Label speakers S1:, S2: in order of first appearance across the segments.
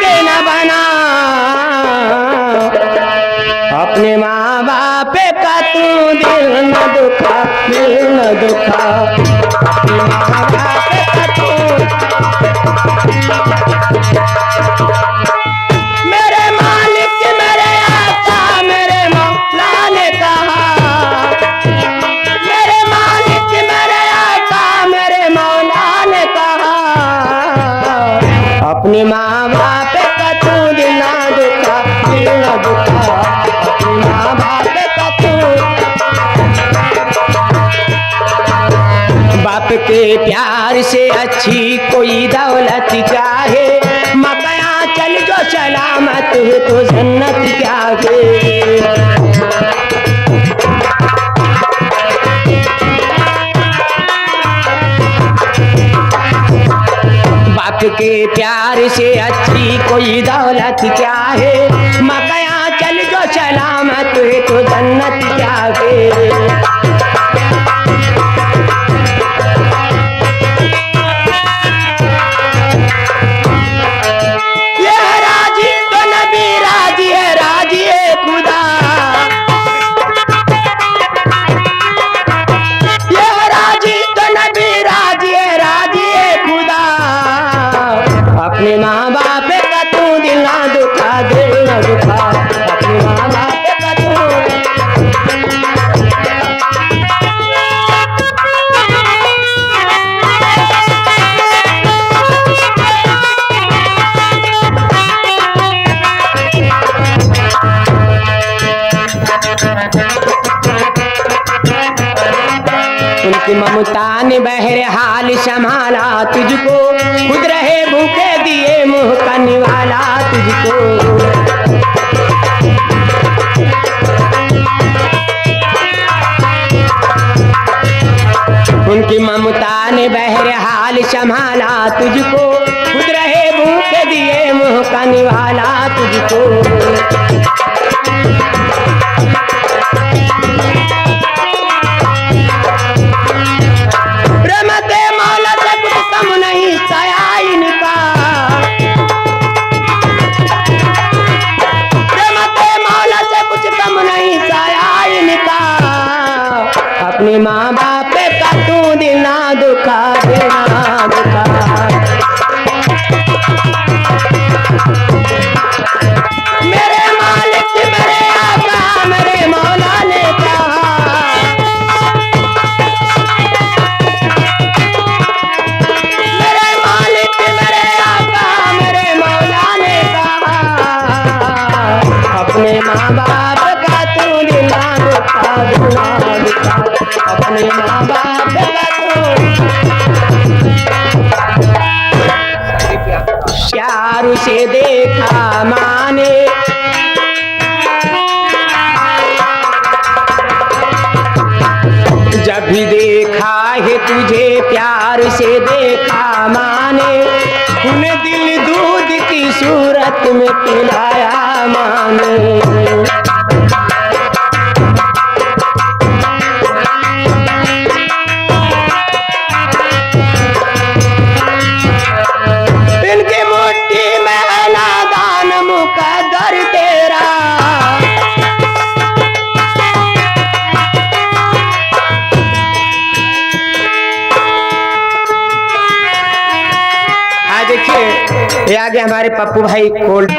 S1: के न बना, अपने माँ बाप का तू दिल न दुखा, दिल न दुखा, अपने माँ बाप का तू। मेरे मालिक मेरे आका मेरे मौला ने कहा, मेरे मालिक मेरे आका मेरे मौला ने कहा, अपने माँ बाप का तू दिल ना दुखा, दिल ना दुखा, अपने माँ बाप का तू। बाप के प्यार से अच्छी कोई दौलत क्या है, मकया चल जो सलामत है तो जन्नत क्या है। बाप के प्यार से अच्छी कोई दौलत क्या है, मकया चल जो सलामत है तो जन्नत क्या है। अपने माँ बाप का तू दिल ना दुखा, दिल ना दुखा, अपने माँ बाप का तू। उनकी ममता ने बहरहाल संभाला तुझको, खुद रहे भूखे दिए मुँह का निवाला तुझको। उनकी ममता ने बहरहाल संभाला तुझको, खुद रहे भूखे दिए मुँह का निवाला तुझको। अपने माँ बाप का तू दिल ना दुखा, दिल ना दुखा। मेरे मालिक मेरे आका मेरे मौला ने कहा, मेरे मालिक मेरे आका मेरे मौला ने कहा, अपने माँ बाप का तू दिल ना दुखा, दिल ना दुखा, अपने माँ बाप का तू। प्यार से देखा माने, जब भी देखा है तुझे प्यार से देखा माने, तूने दिल दूध की सूरत में पिलाया माने। ये आगे हमारे पप्पू भाई कोल्ड।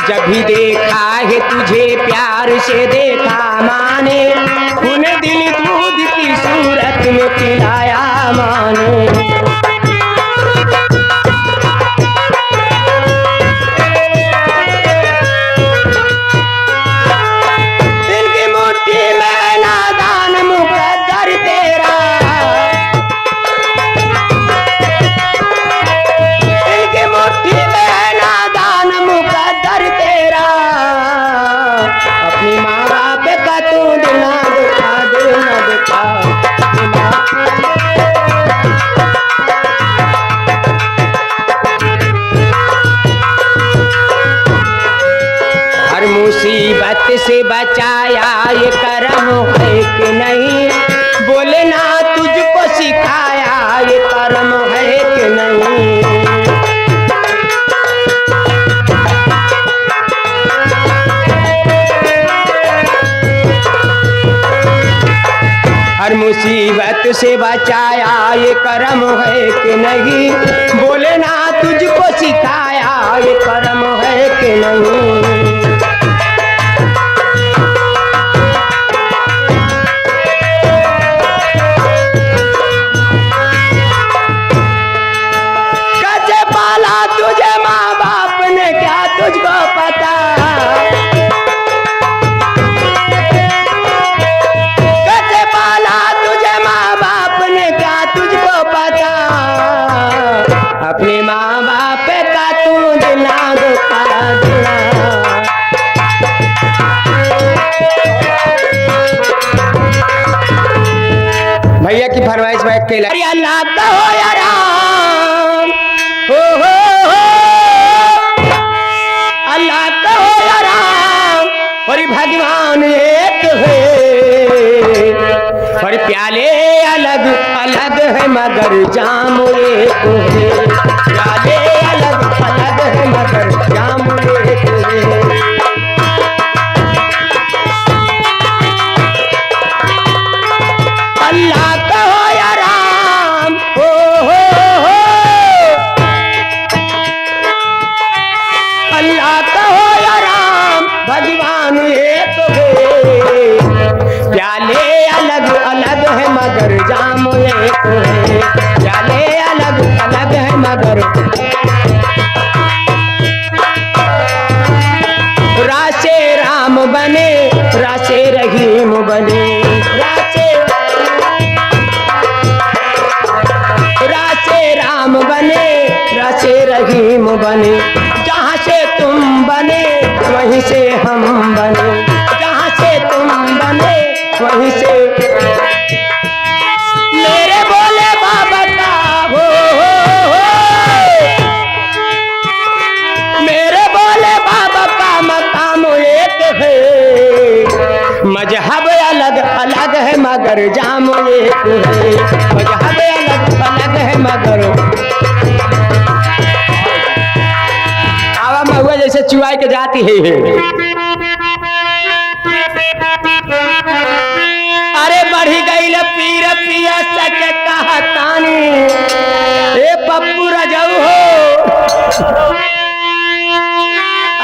S1: जब भी देखा है तुझे प्यार से देखा माने, तूने दिल दूध की सूरत में पिलाया माने। मुसीबत से बचाया ये करम है कि नहीं, बोले ना तुझको सिखाया ये करम है मुसीबत से बचाया ये कर्म है कि नहीं, बोले ना तुझको सिखाया ये कर्म है कि नहीं। कैसे पाला तुझे माँ बाप ने क्या तुझको पता, कैसे पाला तुझे माँ बाप ने क्या तुझको पता, अपने माँ बाप का तू दिला दुखा दिला। भैया की फरमाइश बैठ के अल्लाह का हो या राम, हो अल्लाह का हो या राम, और भगवान एक है, और प्याले अलग अलग है मगर जाम एक है, प्याले अलग अलग है मगर जाम एक है। अल्लाह का हो या राम, हो अल्लाह का हो या राम, भगवान एक है, प्याले अलग अलग है मगर जाम एक है, प्याले अलग अलग है मगर। राशे राम बने राशे रहीम बने, राशे राम बने राशे रहीम बने, जहाँ से तुम बने वहीं से हम बने, जहाँ से तुम बने वहीं से। मेरे बोले बाबा का हो, मेरे बोले बाबा का मकाम एक है, मजहब अलग अलग है मगर जाम एक है, मजहब अलग अलग है मगर। आवा महुआ जैसे चुआई के जाती है। अरे बढ़ी गई पीर पिया सच कहतानी, ए पप्पू रजऊ हो,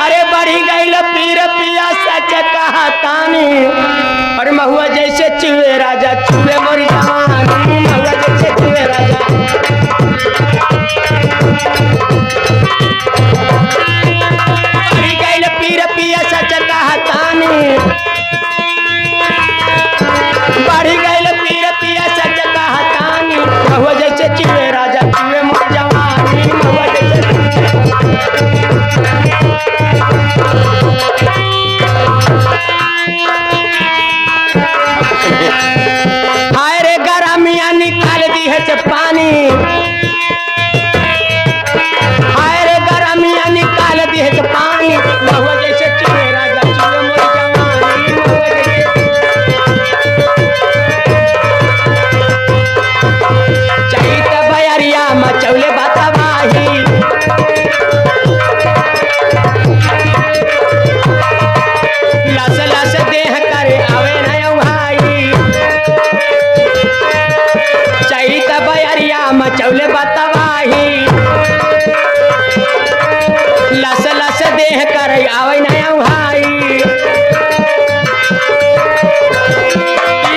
S1: अरे बढ़ी गई पीर पिया सच कहतानी, और महुआ जैसे चुए राजा चुए मोरी जवानी, महुआ जैसे चुए राजा। बढ़ी गई पीर पिया सच कहतानी, बढ़ी गई पीर पिया सच कहतानी, महुआ जैसे चुए राजा चुए मोरी जवानी, महुआ जैसे। हाय रे गरमिया निकाल दी है से पानी, हाय रे गरमिया निकाल दी है से पानी, महुआ जैसे चुए राजा चुए मोरी जवानी, महुआ जैसे। चैत बयरिया मचौले बतवाही, लस लस देह करे आवे न भाई, चैत बयरिया मचौले बतवाही, लस लस देह करे आवे न भाई।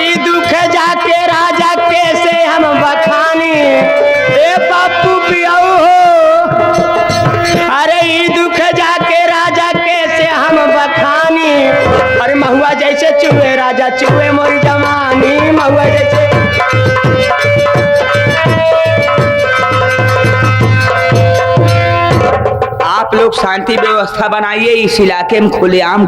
S1: ई दुख जाके राजा कैसे हम बखानी, ए पप्पू पियाऊ हो, अरे ई दुख जाके राजा कैसे हम बखानी, अरे महुआ जैसे चुए राजा चुए मोरी जवानी, महुआ जैसे।
S2: आप लोग शांति व्यवस्था बनाइए, इस इलाके में खुलेआम